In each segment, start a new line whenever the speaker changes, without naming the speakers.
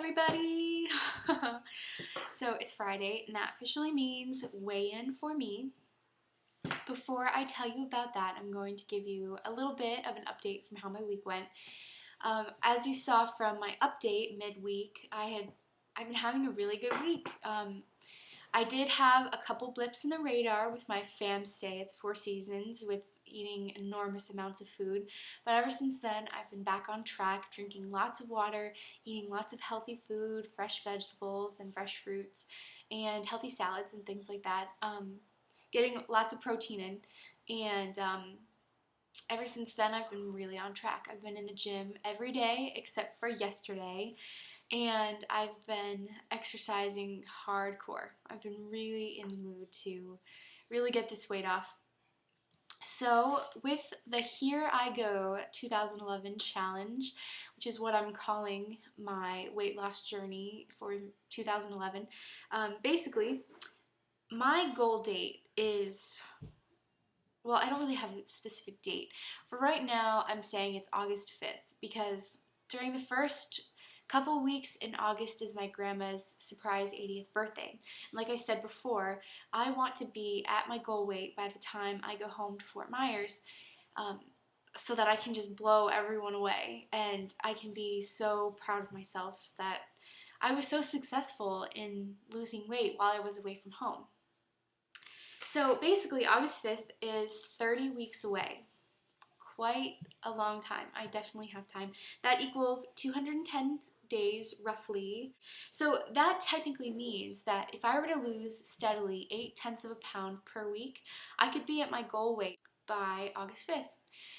everybody! So it's Friday, and that officially means weigh-in for me. Before I tell you about that, I'm going to give you a little bit of an update from how my week went. As you saw from my update midweek, I've been having a really good week. I did have a couple blips in the radar with my fam stay at the Four Seasons with eating enormous amounts of food, but ever since then I've been back on track, drinking lots of water, eating lots of healthy food, fresh vegetables and fresh fruits, and healthy salads and things like that, getting lots of protein in, and ever since then I've been really on track. I've been in the gym every day except for yesterday, and I've been exercising hardcore. I've been really in the mood to really get this weight off. So with the Here I Go 2011 challenge, which is what I'm calling my weight loss journey for 2011, basically my goal date is, well, I don't really have a specific date. For right now, I'm saying it's August 5th because during the first couple weeks in August is my grandma's surprise 80th birthday. And like I said before, I want to be at my goal weight by the time I go home to Fort Myers, so that I can just blow everyone away and I can be so proud of myself that I was so successful in losing weight while I was away from home. So basically, August 5th is 30 weeks away. Quite a long time. I definitely have time. That equals 210 days roughly. So that technically means that if I were to lose steadily 0.8 of a pound per week, I could be at my goal weight by August 5th.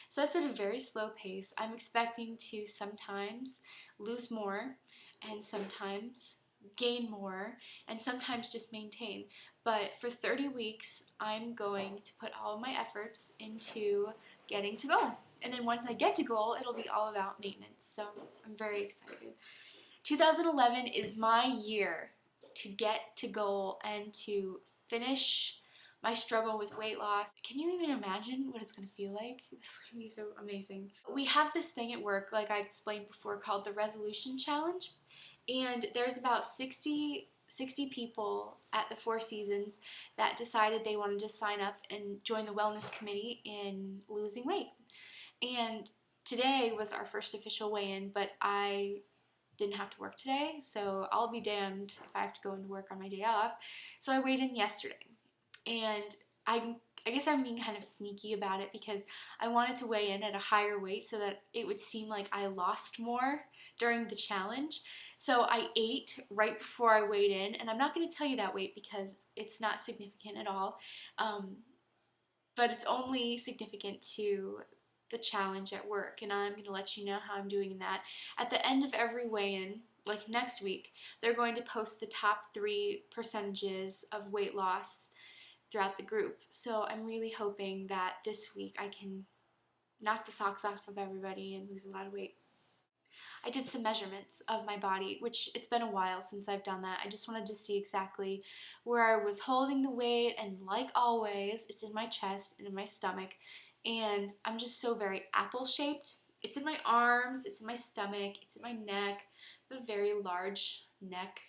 So that's at a very slow pace. I'm expecting to sometimes lose more and sometimes gain more and sometimes just maintain. But for 30 weeks, I'm going to put all of my efforts into getting to goal. And then once I get to goal, it'll be all about maintenance. So I'm very excited. 2011 is my year to get to goal and to finish my struggle with weight loss. Can you even imagine what it's going to feel like? It's going to be so amazing. We have this thing at work, like I explained before, called the Resolution Challenge. And there's about 60 people at the Four Seasons that decided they wanted to sign up and join the wellness committee in losing weight. And today was our first official weigh-in, but I didn't have to work today, so I'll be damned if I have to go into work on my day off. So I weighed in yesterday, and I guess I'm being kind of sneaky about it because I wanted to weigh in at a higher weight so that it would seem like I lost more during the challenge. So I ate right before I weighed in, and I'm not going to tell you that weight because it's not significant at all, but it's only significant to the challenge at work, and I'm going to let you know how I'm doing in that. At the end of every weigh-in, like next week, they're going to post the top 3 percentages of weight loss throughout the group. So I'm really hoping that this week I can knock the socks off of everybody and lose a lot of weight. I did some measurements of my body, which it's been a while since I've done that. I just wanted to see exactly where I was holding the weight, and like always, it's in my chest and in my stomach, and I'm just so very apple-shaped. It's in my arms, it's in my stomach, it's in my neck. I have a very large neck,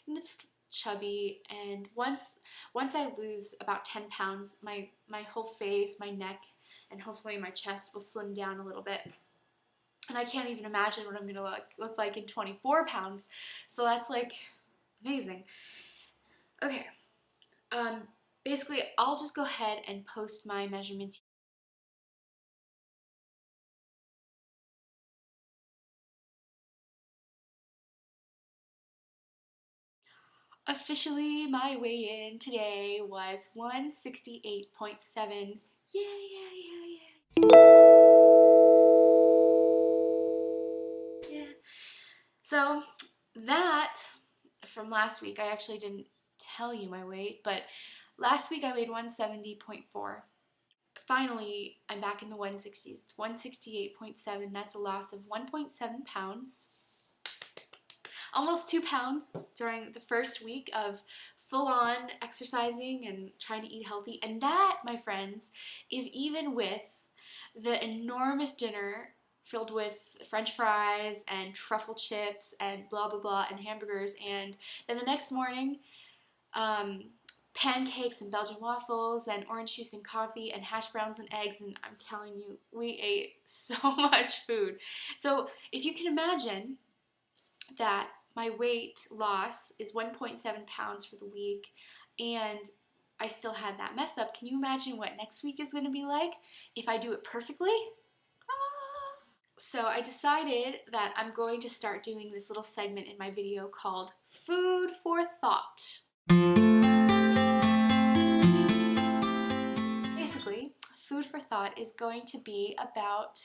and it's chubby, and once I lose about 10 pounds, my whole face, my neck, and hopefully my chest will slim down a little bit. And I can't even imagine what I'm going to look like in 24 pounds. So that's like amazing. Okay. Basically, I'll just go ahead and post my measurements. Officially, my weigh-in today was 168.7. Yeah. So that from last week, I actually didn't tell you my weight, but last week I weighed 170.4. Finally, I'm back in the 160s. It's 168.7. That's a loss of 1.7 pounds. Almost 2 pounds during the first week of full-on exercising and trying to eat healthy. And that, my friends, is even with the enormous dinner filled with French fries and truffle chips and blah blah blah and hamburgers, and then the next morning pancakes and Belgian waffles and orange juice and coffee and hash browns and eggs, and I'm telling you, we ate so much food. So if you can imagine that my weight loss is 1.7 pounds for the week, and I still had that mess up, can you imagine what next week is going to be like if I do it perfectly? So I decided that I'm going to start doing this little segment in my video called Food for Thought. Basically, Food for Thought is going to be about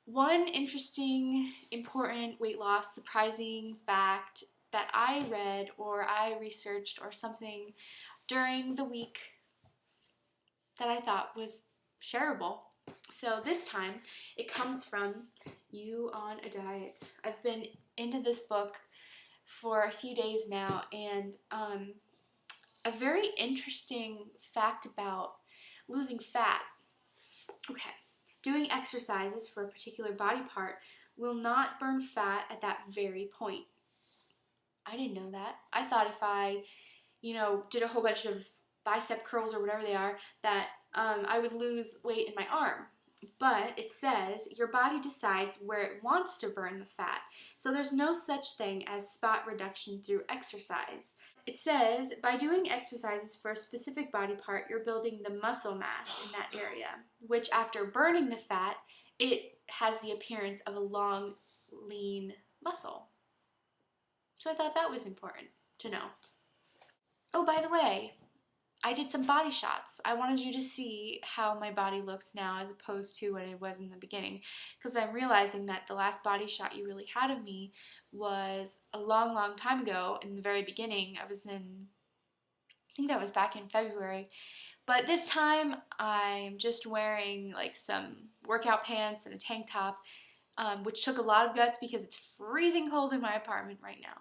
one interesting, important weight loss, surprising fact that I read or I researched or something during the week that I thought was shareable. So this time, it comes from You on a Diet. I've been into this book for a few days now, and a very interesting fact about losing fat. Okay, doing exercises for a particular body part will not burn fat at that very point. I didn't know that. I thought if I, did a whole bunch of bicep curls or whatever they are, that I would lose weight in my arm. But it says your body decides where it wants to burn the fat. So there's no such thing as spot reduction through exercise. It says by doing exercises for a specific body part, you're building the muscle mass in that area, which after burning the fat, it has the appearance of a long, lean muscle. So I thought that was important to know. Oh, by the way, I did some body shots. I wanted you to see how my body looks now as opposed to what it was in the beginning, because I'm realizing that the last body shot you really had of me was a long, long time ago. In the very beginning, I think that was back in February. But this time, I'm just wearing like some workout pants and a tank top, which took a lot of guts because it's freezing cold in my apartment right now.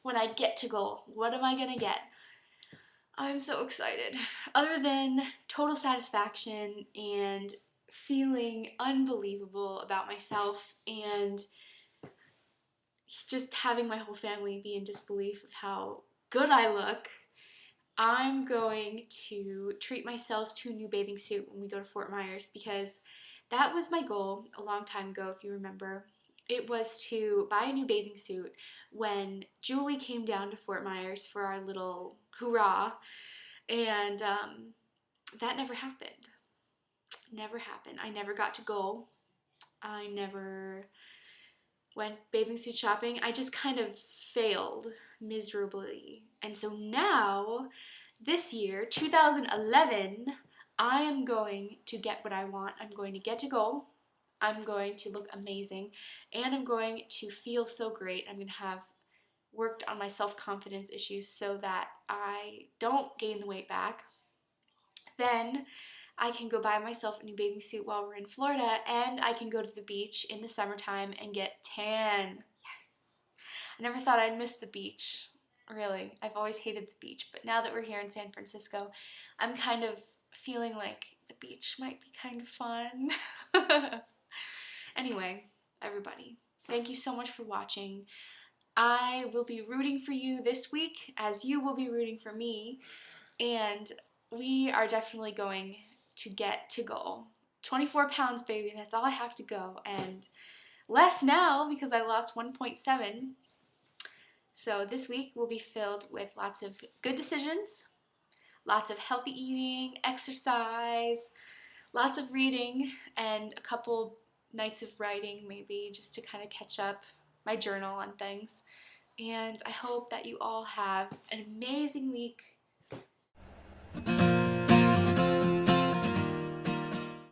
When I get to goal, what am I gonna get? I'm so excited. Other than total satisfaction and feeling unbelievable about myself and just having my whole family be in disbelief of how good I look, I'm going to treat myself to a new bathing suit when we go to Fort Myers, because that was my goal a long time ago, if you remember. It was to buy a new bathing suit when Julie came down to Fort Myers for our little hoorah, and that never happened. Never happened. I never got to go. I never went bathing suit shopping. I just kind of failed miserably. And so now, this year, 2011, I am going to get what I want. I'm going to get to go. I'm going to look amazing, and I'm going to feel so great. I'm going to have worked on my self-confidence issues so that I don't gain the weight back. Then I can go buy myself a new bathing suit while we're in Florida, and I can go to the beach in the summertime and get tan. Yes. I never thought I'd miss the beach, really. I've always hated the beach, but now that we're here in San Francisco, I'm kind of feeling like the beach might be kind of fun. Anyway, everybody, thank you so much for watching. I will be rooting for you this week, as you will be rooting for me, and we are definitely going to get to goal. 24 pounds, baby, that's all I have to go. And less now because I lost 1.7. So this week will be filled with lots of good decisions, lots of healthy eating, exercise, lots of reading, and a couple nights of writing maybe just to kind of catch up my journal on things. And I hope that you all have an amazing week.